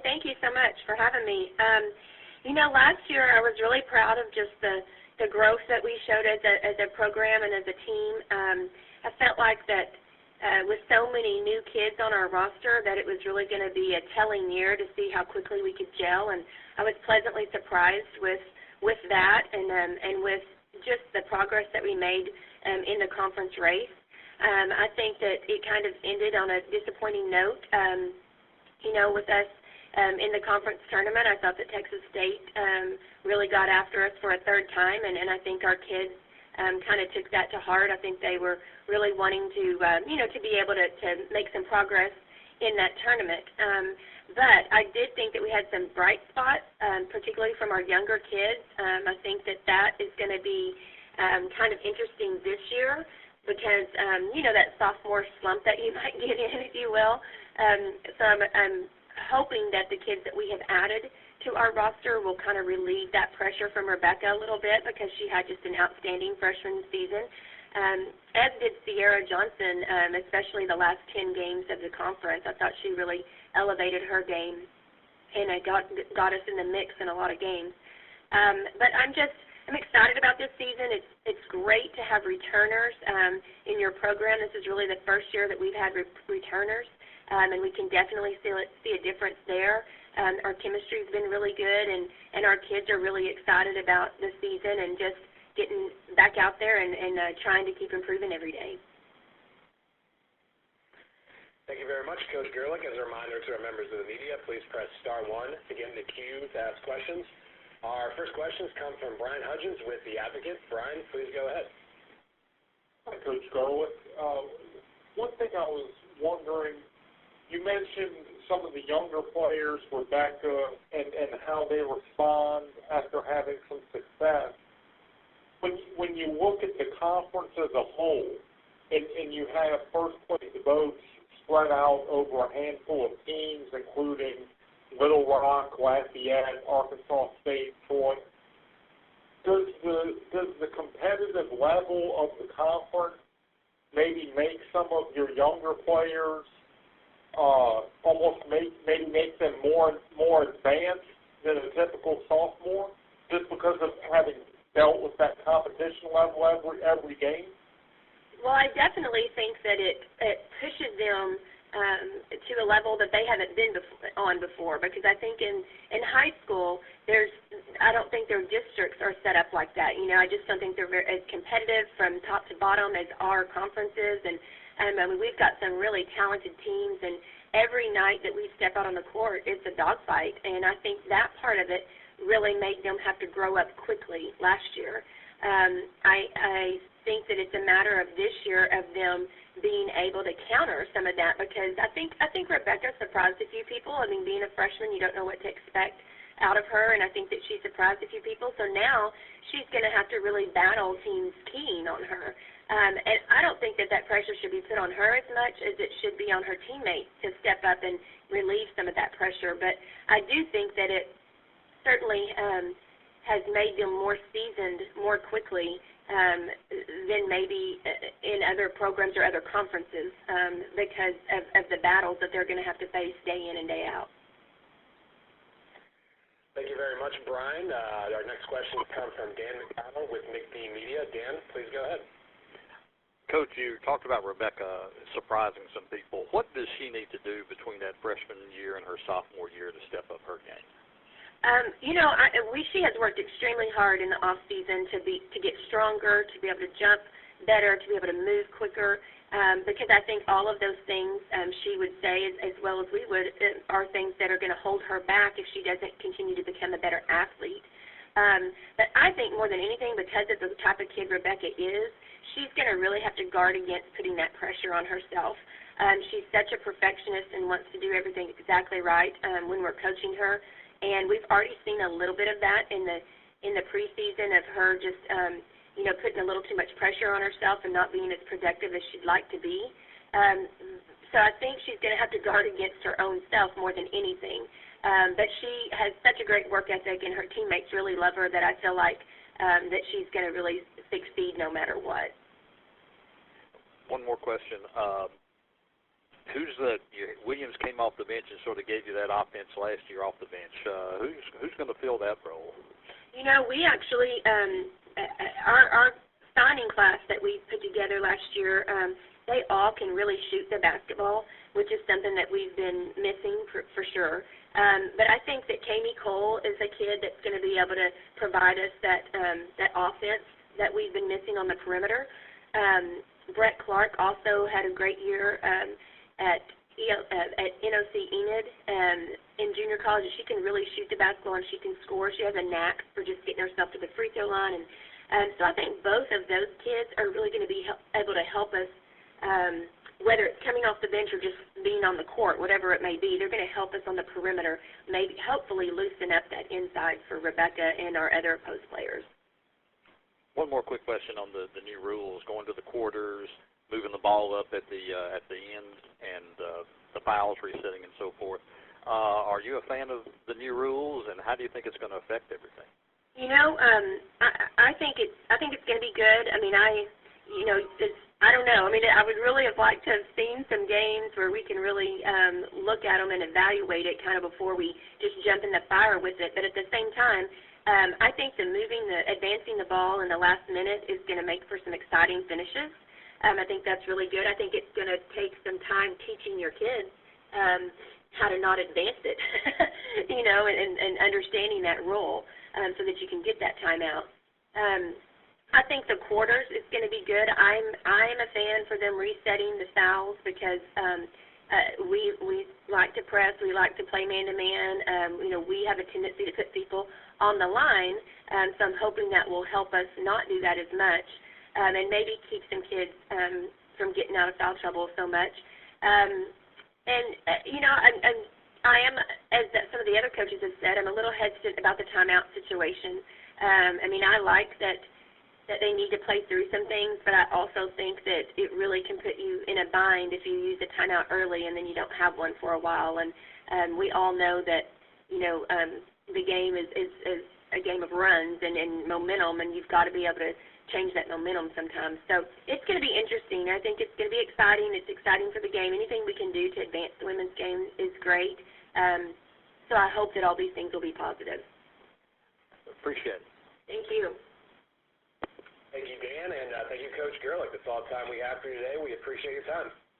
Thank you so much for having me. Last year I was really proud of just the growth that we showed as a program and as a team. I felt like that with so many new kids on our roster that it was really going to be a telling year to see how quickly we could gel, and I was pleasantly surprised with that and with just the progress that we made in the conference race. I think that it kind of ended on a disappointing note, with us in the conference tournament. I thought that Texas State really got after us for a third time, and I think our kids kind of took that to heart. I think they were really wanting to, to be able to make some progress in that tournament. But I did think that we had some bright spots, particularly from our younger kids. I think that is going to be kind of interesting this year because, that sophomore slump that you might get in, if you will. So I'm hoping that the kids that we have added to our roster will kind of relieve that pressure from Rebecca a little bit because she had just an outstanding freshman season, as did Sierra Johnson, especially the last 10 games of the conference. I thought she really elevated her game and got us in the mix in a lot of games. But I'm excited about this season. It's great to have returners in your program. This is really the first year that we've had returners, and we can definitely see a difference there. Our chemistry has been really good, and our kids are really excited about the season and just getting back out there and trying to keep improving every day. Thank you very much, Coach Gerlich. As a reminder to our members of the media, please press *1 to get in the queue to ask questions. Our first questions come from Brian Hudgens with The Advocate. Brian, please go ahead. Hi, Coach Gerlich. One thing I was wondering, you mentioned some of the younger players, Rebecca, and how they respond after having some success. When you look at the conference as a whole, and you have first-place votes spread out over a handful of teams, including Little Rock, Lafayette, Arkansas State, Troy, does the competitive level of the conference maybe make some of your younger players almost maybe make them more advanced than a typical sophomore, just because of having dealt with that competition level every game? Well, I definitely think that it pushes them to a level that they haven't been on before, because I think in high school I don't think their districts are set up like that. I just don't think they're as competitive from top to bottom as our conferences, and I mean, we've got some really talented teams, and every night that we step out on the court, it's a dogfight, and I think that part of it really made them have to grow up quickly last year. I think that it's a matter of this year of them being able to counter some of that, because I think Rebecca surprised a few people. I mean, being a freshman, you don't know what to expect out of her, and I think that she surprised a few people. So now she's going to have to really battle teams keen on her. And I don't think that pressure should be put on her as much as it should be on her teammates to step up and relieve some of that pressure. But I do think that it certainly has made them more seasoned more quickly than maybe in other programs or other conferences because of the battles that they're going to have to face day in and day out. Thank you very much, Brian. Our next question comes from Dan McDonald with McD Media. Dan, please go ahead. Coach, you talked about Rebecca surprising some people. What does she need to do between that freshman year and her sophomore year to step up her game? She has worked extremely hard in the off season to get stronger, to be able to jump better, to be able to move quicker. Because I think all of those things she would say, as well as we would, are things that are going to hold her back if she doesn't continue to become a better athlete. But I think more than anything, because of the type of kid Rebecca is, she's going to really have to guard against putting that pressure on herself. She's such a perfectionist and wants to do everything exactly right when we're coaching her. And we've already seen a little bit of that in the preseason of her just, putting a little too much pressure on herself and not being as productive as she'd like to be. So I think she's going to have to guard against her own self more than anything. But she has such a great work ethic, and her teammates really love her, that I feel like that she's going to really succeed no matter what. One more question. Williams came off the bench and sort of gave you that offense last year off the bench. Who's going to fill that role? You know, we actually, our signing class that we put together last year, they all can really shoot the basketball, which is something that we've been missing for sure. But I think that Kami Cole is a kid that's going to be able to provide us that offense that we've been missing on the perimeter. Brett Clark also had a great year at NOC Enid in junior college. She can really shoot the basketball and she can score. She has a knack for just getting herself to the free throw line. And so I think both of those kids are really going to be able to help us, whether it's coming off the bench or just being on the court, whatever it may be. They're going to help us on the perimeter, maybe hopefully loosen up that inside for Rebecca and our other post players. One more quick question on the new rules, going to the quarters, moving the ball up at the end, and the fouls resetting and so forth. Are you a fan of the new rules, and how do you think it's going to affect everything? You know, I think it's going to be good. I mean, I don't know. I mean, I would really have liked to have seen some games where we can really look at them and evaluate it kind of before we just jump in the fire with it. But at the same time, I think advancing the ball in the last minute is going to make for some exciting finishes. I think that's really good. I think it's going to take some time teaching your kids how to not advance it, you know, and understanding that rule so that you can get that timeout. I think the quarters is going to be good. I'm a fan for them resetting the fouls because we like to press. We like to play man-to-man. You know, we have a tendency to put people on the line, so I'm hoping that will help us not do that as much and maybe keep some kids from getting out of foul trouble so much. You know, I am, as some of the other coaches have said, I'm a little hesitant about the timeout situation. I mean, I like that they need to play through some things, but I also think that it really can put you in a bind if you use a timeout early and then you don't have one for a while. And we all know that, you know, the game is a game of runs and momentum, and you've got to be able to change that momentum sometimes. So it's going to be interesting. I think it's going to be exciting. It's exciting for the game. Anything we can do to advance the women's game is great. So I hope that all these things will be positive. Appreciate it. Thank you. Thank you, Dan, and thank you, Coach Gerlich. That's all the time we have for you today. We appreciate your time.